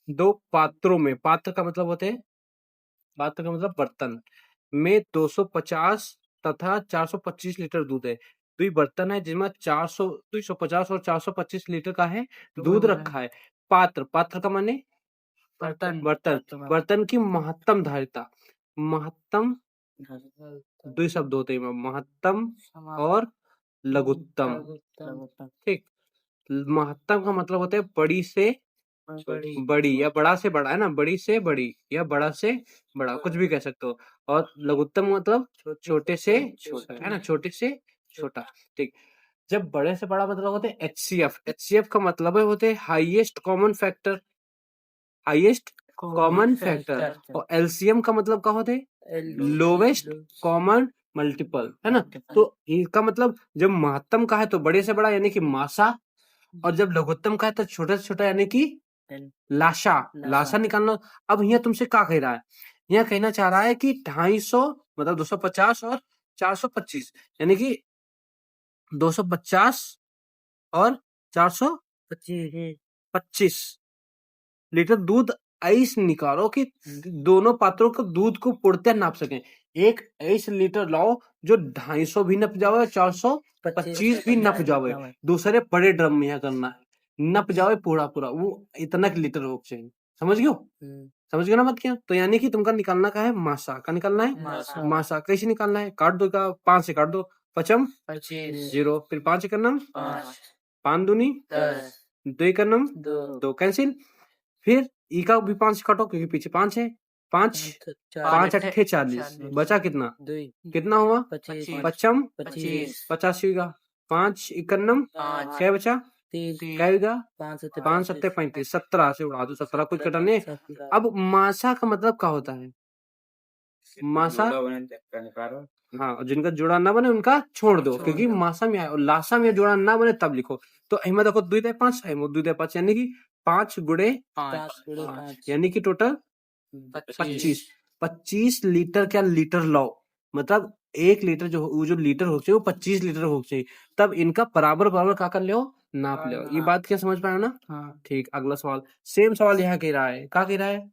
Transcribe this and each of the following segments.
दो पात्रों में, पात्र का मतलब होते हैं, पात्र का मतलब बर्तन में 250 तथा 425 लीटर दूध है। तो ये बर्तन है जिसमें 250 और 425 लीटर का है दूध रखा है। पात्र, पात्र का माने बर्तन बर्तन, बर्तन की महत्तम धारिता, महत्तम दो शब्द होते हैं, महत्तम और लघुत्तम। ठीक, महत्तम का मतलब होता है बड़ी से बड़ी या बड़ा से बड़ा, है ना, बड़ी से बड़ी या बड़ा से बड़ा, कुछ भी कह सकते हो। और लघुत्तम मतलब छोटे से छोटा, है ना, छोटे से छोटा। ठीक, जब बड़े से बड़ा मतलब होते हैं एचसीएफ, एचसीएफ का मतलब है होते हैं highest common factor, highest common factor. और एलसीएम का मतलब क्या होते हैं, लोवेस्ट कॉमन मल्टीपल, है ना। तो इसका मतलब जब महत्तम का है तो बड़े से बड़ा यानी कि मासा, और जब लघुत्तम का है तो छोटे से छोटा यानी कि लाशा, लाशा निकालना। अब यहाँ तुमसे क्या कह रहा है, यहाँ कहना चाह रहा है कि 250 मतलब 250 और 425 यानी कि 250 और 425 लीटर दूध ऐस निकालो कि दोनों पात्रों को दूध को पूर्णतः नाप सकें। एक ऐस लीटर लाओ जो 250 भी नप जावे, 425 भी नप जावे। दूसरे बड़े ड्रम में यह करना है, नप जावे पूरा पूरा, वो इतना लीटर हो चाहिए। समझ गयो, समझ गयो ना मत क्या। तो यानी कि तुमका निकालना का है मासा, का निकालना है मासा। कैसे निकालना है, काट दो, का 5 से काट दो, पचम 0, फिर 5 एकनम 5 दूनी 2 एकनम 2 कैंसिल, फिर ई का भी 5 से काटो क्योंकि पीछे 5 है, 5 5 अट्ठे 40, बचा कितना, कितना हुआ, पचम 85 का, 5 इकन्नम क्या बचा, क्या होगा, 5 सत्ते 35, 17 से उड़ा दो, 17 कुछ कटाने। अब मासा का मतलब क्या होता है, मासा, हाँ, जिनका जोड़ा ना बने उनका छोड़ दो, क्योंकि मासा में और लासा में जोड़ा ना बने तब लिखो। तो हिम्मत देखो 2 5 2 5 यानी कि 5 गुड़े 5 यानी कि टोटल 25 लीटर, क्या लीटर लाओ, मतलब 1 लीटर जो लीटर हो चाहिए वो 25 लीटर हो चाहिए। तब इनका बराबर बराबर क्या कर लो, नाप लो। ये बात क्या समझ पाए ना। हाँ ठीक, अगला सवाल, सेम सवाल यहाँ कह रहा है, क्या कह रहा है,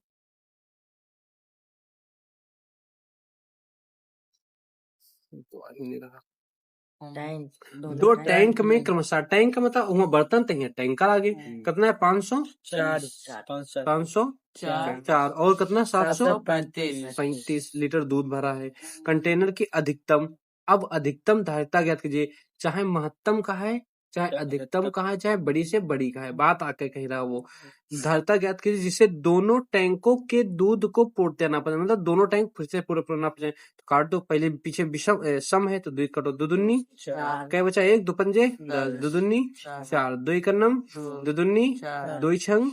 दो टैंक में क्रमशः, टैंक का मतलब वहाँ बर्तन तक है, टैंकर आगे कितना है, 504 और कितना 735 लीटर दूध भरा है। कंटेनर की अधिकतम, अब अधिकतम धारिता ज्ञात कीजिए, चाहे महत्तम का है, चाहे अधिकतम का है, चाहे बड़ी से बड़ी का है, बात आके कह रहा वो धारिता ज्ञात कीजिए जिससे दोनों टैंकों के दूध को पूर्णतः नापा जाए, मतलब दोनों टैंक फिर से पूरे पूरे नाप जाए। तो काट दो, पहले पीछे विषम सम है तो 2 काटो, 2 दूनी क्या बचा, 1 2 पंजे 10, 2 दूनी 4, 2 एकन्नम 2 दूनी 2 छंग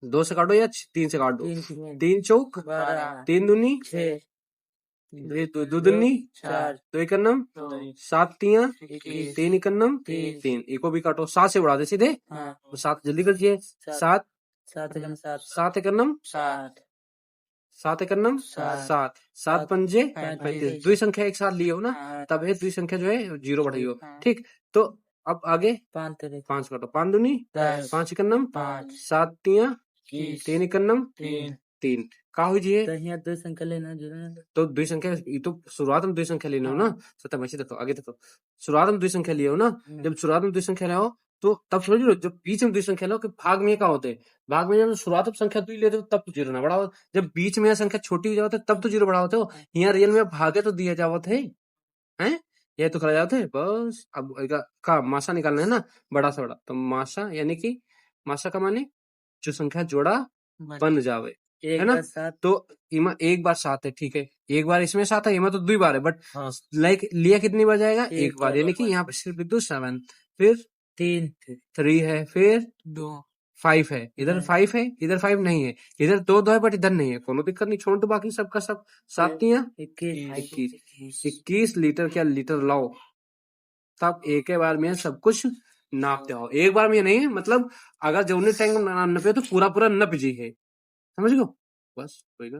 2 से काटो या 3 से काट दो, 3 चौक 3 दूनी 2 दूनी 2 एकन्नम 7 तिया 3 एकन्नम 3, एको भी काटो, 7 से उड़ा दे सीधे, 7 जल्दी कर दिए, 7 एकन्नम 7 एकन्नम 7 पंजे 35, द्वि संख्या एक साथ लिए हो ना, तब है द्वि संख्या जो है 0 बढ़ाई हो। ठीक, तो अब आगे 5 काटो, 5 दूनी 5 एकन्नम 7 तिया 3 एकन्नम 3, का हो जी, दो संख्या लेना तो द्वि संख्या, ये तो शुरुआत में द्वि संख्या लेने हो ना, सत्ता देखो आगे देखो, शुरुआत में द्वि संख्या लिए हो ना, जब शुरुआत में द्वि संख्या लाओ तो तब समझ लो, जब बीच में द्वि संख्या लाओ कि भाग में क्या होते हैं, भाग में जब शुरुआत में संख्या 2 लेते हो तब तो 0 ना बढ़ाओ, जब बीच में संख्या छोटी हो जाते तब तो 0 बढ़ाते हो। यहाँ रियल में भागे तो दिया जावत है, हैं, ये तो करा जाते है बस। अब का मासा निकालना है ना, बड़ा से बड़ा, तो मासा यानी कि मासा का माने जो संख्या जोड़ा बन जावे, है ना। तो इमा एक बार 7 है, ठीक है, एक बार इसमें 7 है, इमा तो 2 बार है, बट लाइक लिया कितनी बार जाएगा, एक बार, यानी कि यहाँ पे सिर्फ लिख दो 7, फिर 3 है, फिर 5 है, इधर 5 है, इधर 5 नहीं है, इधर 2 2 है बट इधर नहीं है, कोनो दिक्कत नहीं, छोड़ दो बाकी सबका सब। 7 तिया 21 लीटर, क्या लीटर लाओ, तब एक ही बार में सब कुछ नापते हो, एक बार में नहीं, मतलब अगर जो टैंक नपे तो पूरा पूरा नप जी है, समझ गो, बस होएगा।